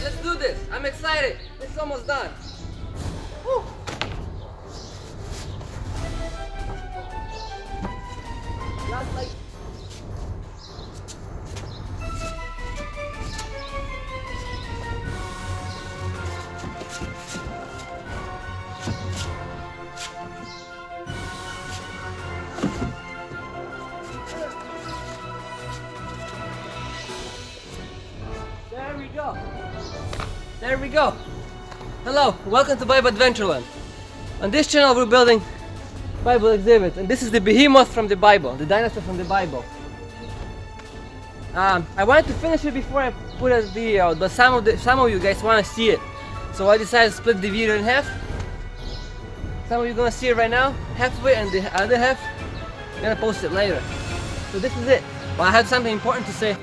let's do this. I'm excited. It's almost done. Woo. Just like there we go. There we go. Hello, welcome to Bible Adventureland. On this channel we're building Bible exhibits, and this is the behemoth from the Bible, the dinosaur from the Bible. I wanted to finish it before I put a video out, but some of you guys want to see it, so I decided to split the video in half. Some of you are gonna see it right now, half of it, and the other half I'm gonna post it later. So this is it. But I have something important to say.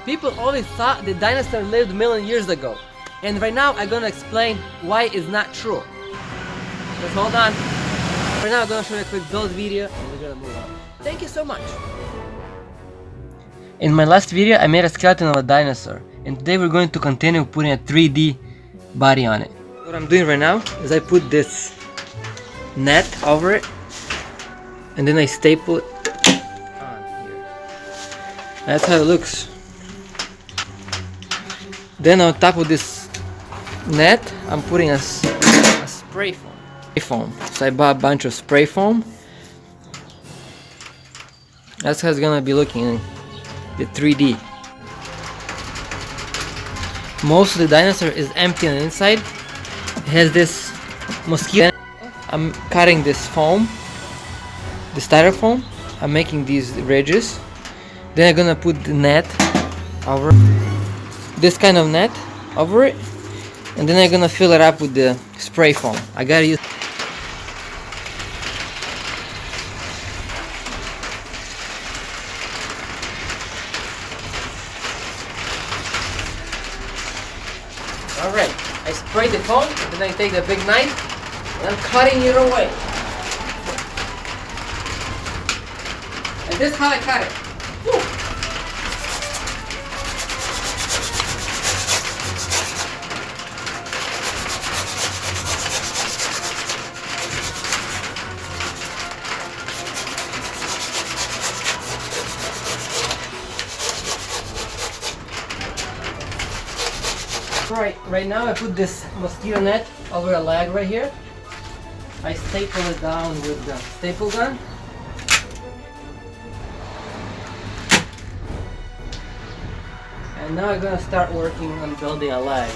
People always thought the dinosaur lived a million years ago, and right now I'm gonna explain why it's not true. Just hold on. Right now I'm gonna show you a quick build video and we're gonna move on. Thank you so much. In my last video I made a skeleton of a dinosaur, and today we're going to continue putting a 3D body on it. What I'm doing right now is I put this net over it and then I staple it on here. That's how it looks. Then on top of this net I'm putting a spray foam. So I bought a bunch of spray foam. That's how it's gonna be looking in the 3D. Most of the dinosaur is empty on the inside. It has this mosquito. I'm cutting this foam, the styrofoam. I'm making these ridges. Then I'm gonna put the net over, this kind of net over it, and then I'm gonna fill it up with the spray foam. I gotta use. Alright, I spray the foam, then I take the big knife and I'm cutting it away. And this is how I cut it. Woo. Right now I put this mosquito net over a leg right here. I staple it down with the staple gun. And now I'm gonna start working on building a leg.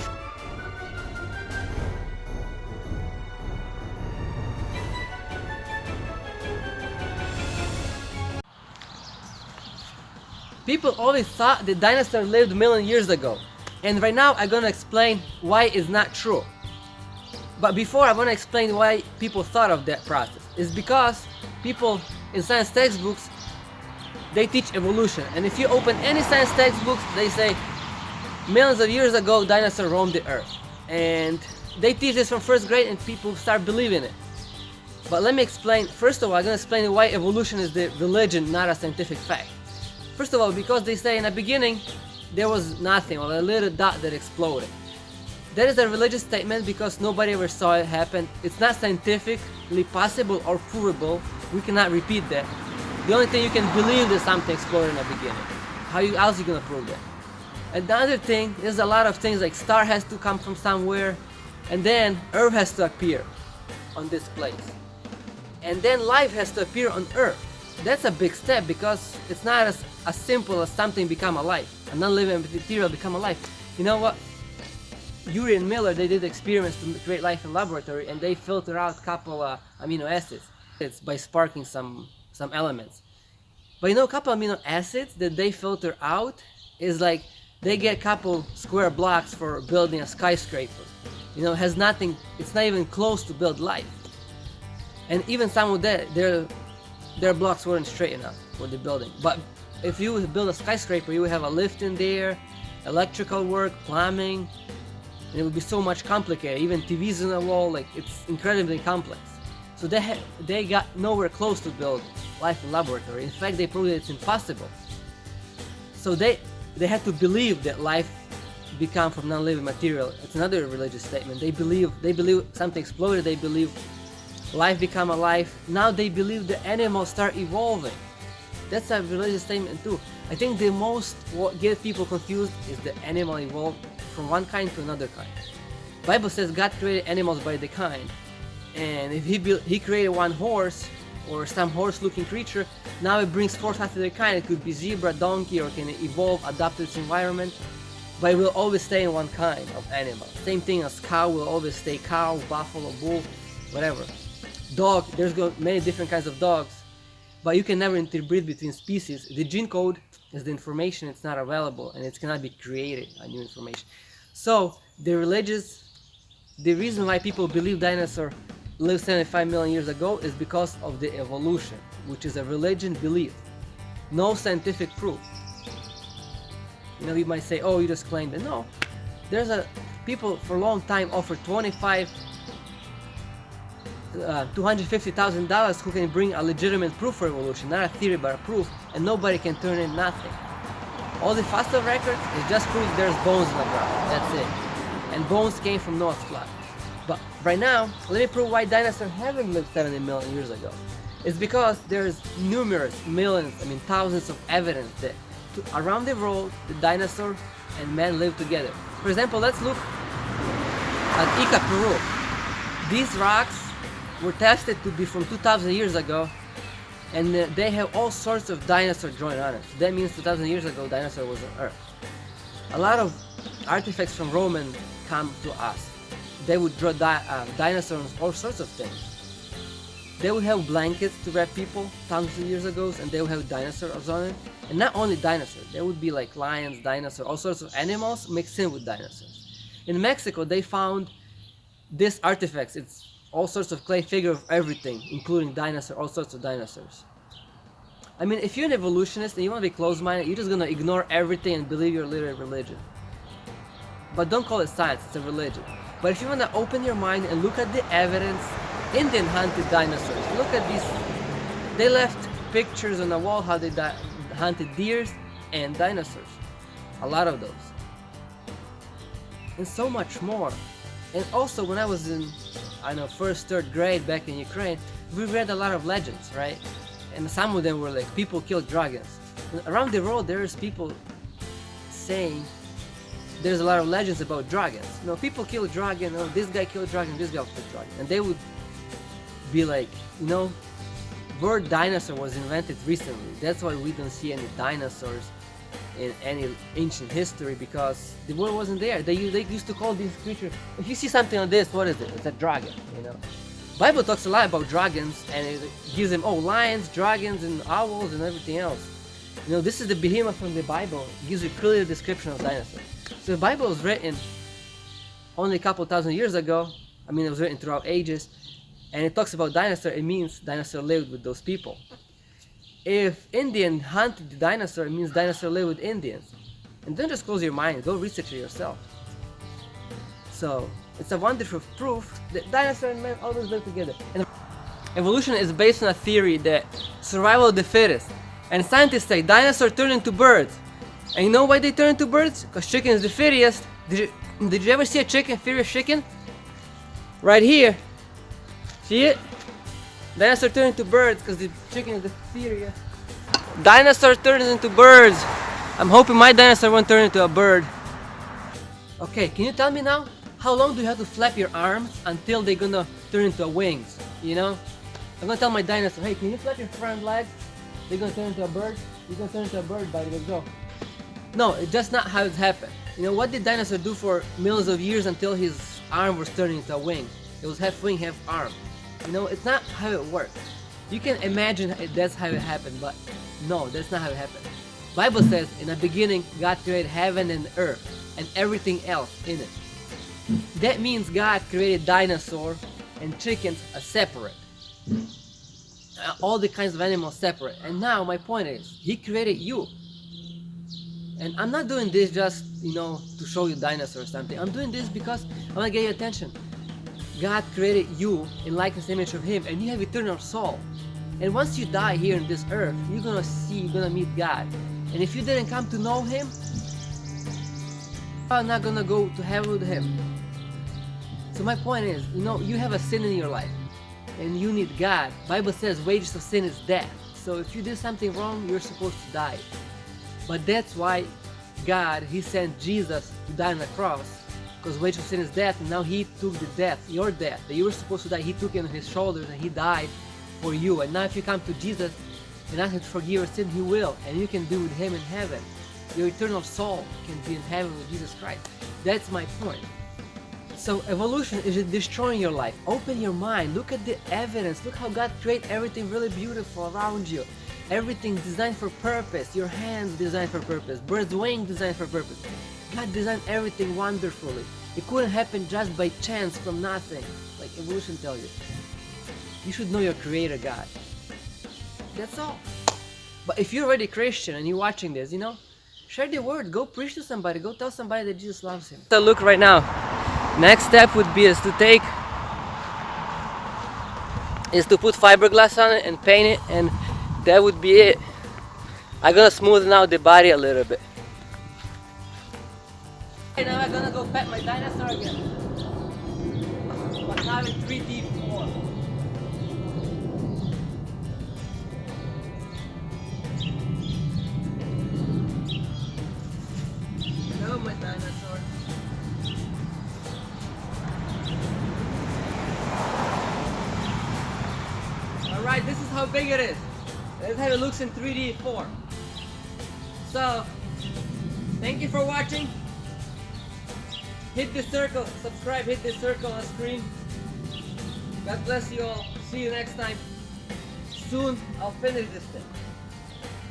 People always thought the dinosaur lived a million years ago. And right now I'm gonna explain why it's not true. But before I wanna explain why people thought of that process. It's because people in science textbooks, they teach evolution. And if you open any science textbooks, they say millions of years ago dinosaurs roamed the earth. And they teach this from first grade and people start believing it. But let me explain. First of all, I'm gonna explain why evolution is the religion, not a scientific fact. First of all, because they say in the beginning there was nothing, or a little dot that exploded. That is a religious statement because nobody ever saw it happen. It's not scientifically possible or provable. We cannot repeat that. The only thing you can believe that something exploded in the beginning. How else are you gonna prove that? Another thing, there's a lot of things like star has to come from somewhere, and then Earth has to appear on this place. And then life has to appear on Earth. That's a big step because it's not as simple as something become alive. A non-living material become alive. You know what? Urey and Miller, they did experiments to create life in laboratory, and they filter out a couple amino acids. It's by sparking some elements. But you know, a couple amino acids that they filter out is like they get a couple square blocks for building a skyscraper. You know, it has nothing. It's not even close to build life. And even some of that, their blocks weren't straight enough for the building. But if you build a skyscraper, you would have a lift in there, electrical work, plumbing, and it would be so much complicated. Even TVs on the wall, like it's incredibly complex. So they got nowhere close to build life in laboratory. In fact, they proved that it's impossible. So they had to believe that life become from non-living material. It's another religious statement. They believe something exploded. They believe life become alive. Now they believe the animals start evolving. That's a religious statement too. I think the most what gets people confused is the animal evolved from one kind to another kind. Bible says God created animals by the kind, and if he created one horse or some horse-looking creature, now it brings forth after their kind. It could be zebra, donkey, or can evolve, adapt to its environment, but it will always stay in one kind of animal. Same thing as cow will always stay cow, buffalo, bull, whatever. Dog, there's many different kinds of dogs, but you can never interbreed between species. The gene code is the information, it's not available, and it cannot be created, a new information. So the reason why people believe dinosaurs lived 75 million years ago is because of the evolution, which is a religion belief, no scientific proof. You know, you might say, oh, you just claimed it. No, people for a long time offer $250,000 who can bring a legitimate proof for evolution, not a theory but a proof, and nobody can turn in nothing. All the fossil records is just proof there's bones in the ground, that's it. And bones came from Noah's flood. But right now, let me prove why dinosaurs haven't lived 70 million years ago. It's because there's numerous, millions, thousands of evidence that around the world, the dinosaur and man lived together. For example, let's look at Ica, Peru. These rocks were tested to be from 2,000 years ago, and they have all sorts of dinosaur joint on it. So that means 2,000 years ago, dinosaur was on Earth. A lot of artifacts from Roman come to us. They would draw dinosaurs, all sorts of things. They would have blankets to wrap people thousands of years ago, and they would have dinosaurs on it. And not only dinosaurs, there would be like lions, dinosaurs, all sorts of animals mixed in with dinosaurs. In Mexico, they found these artifacts. It's all sorts of clay figure of everything, including dinosaurs, all sorts of dinosaurs. If you're an evolutionist and you want to be closed-minded, you're just gonna ignore everything and believe your little religion. But don't call it science, it's a religion. But if you want to open your mind and look at the evidence, Indian hunted dinosaurs. Look at these. They left pictures on the wall how they hunted deers and dinosaurs. A lot of those. And so much more. And also when I was in, first, third grade back in Ukraine, we read a lot of legends, right? And some of them were like, people killed dragons. And around the world there's people saying there's a lot of legends about dragons. People kill dragon, this guy killed dragon, this guy killed dragon. And they would be like, word dinosaur was invented recently. That's why we don't see any dinosaurs in any ancient history, because the word wasn't there. They used to call these creatures, if you see something like this, what is it? It's a dragon, Bible talks a lot about dragons, and it gives them, lions, dragons, and owls, and everything else. This is the behemoth from the Bible. It gives you a clear description of dinosaurs. So the Bible was written only a couple thousand years ago. It was written throughout ages. And it talks about dinosaur, it means dinosaur lived with those people. If Indian hunted the dinosaur, it means dinosaur lived with Indians. And don't just close your mind, go research it yourself. So, it's a wonderful proof that dinosaur and man always lived together. And evolution is based on a theory that survival of the fittest. And scientists say dinosaurs turn into birds. And you know why they turn into birds? Because chicken is the fittest. Did you ever see a chicken, furious chicken? Right here. See it? Dinosaur turn into birds because the chicken is the furious. Dinosaur turns into birds. I'm hoping my dinosaur won't turn into a bird. Okay, can you tell me now? How long do you have to flap your arms until they're gonna turn into wings? I'm gonna tell my dinosaur, hey, can you flap your front legs? They're gonna turn into a bird? You're gonna turn into a bird, buddy, let's go. No, it's just not how it happened. What did dinosaur do for millions of years until his arm was turning into a wing? It was half wing, half arm. It's not how it works. You can imagine that's how it happened, but no, that's not how it happened. Bible says, in the beginning, God created heaven and earth, and everything else in it. That means God created dinosaur and chickens are separate. All the kinds of animals separate. And now my point is, He created you. And I'm not doing this just, to show you dinosaurs or something. I'm doing this because I want to get your attention. God created you in likeness and image of Him, and you have eternal soul. And once you die here on this earth, you're gonna meet God. And if you didn't come to know Him, I'm not gonna go to heaven with him. So my point is, you have a sin in your life and you need God. Bible says wages of sin is death. So if you do something wrong, you're supposed to die. But that's why God, He sent Jesus to die on the cross, because wages of sin is death, and now He took the death, your death, that you were supposed to die. He took it on His shoulders and He died for you. And now if you come to Jesus and ask Him to forgive your sin, He will, and you can be with Him in heaven. Your eternal soul can be in heaven with Jesus Christ. That's my point. So evolution is destroying your life. Open your mind. Look at the evidence. Look how God created everything really beautiful around you. Everything designed for purpose. Your hands designed for purpose. Bird's wing designed for purpose. God designed everything wonderfully. It couldn't happen just by chance from nothing, like evolution tells you. You should know your creator God. That's all. But if you're already Christian and you're watching this, share the word. Go preach to somebody. Go tell somebody that Jesus loves him. So look right now. Next step would be to put fiberglass on it and paint it, and that would be it. I'm gonna smoothen out the body a little bit. Okay, now I'm gonna go pet my dinosaur again. But now in 3D form. Hello, my dinosaur. Alright, this is how big it is. This is how it looks in 3D form. So, thank you for watching. Hit the circle, subscribe, hit the circle on the screen. God bless you all. See you next time. Soon I'll finish this thing.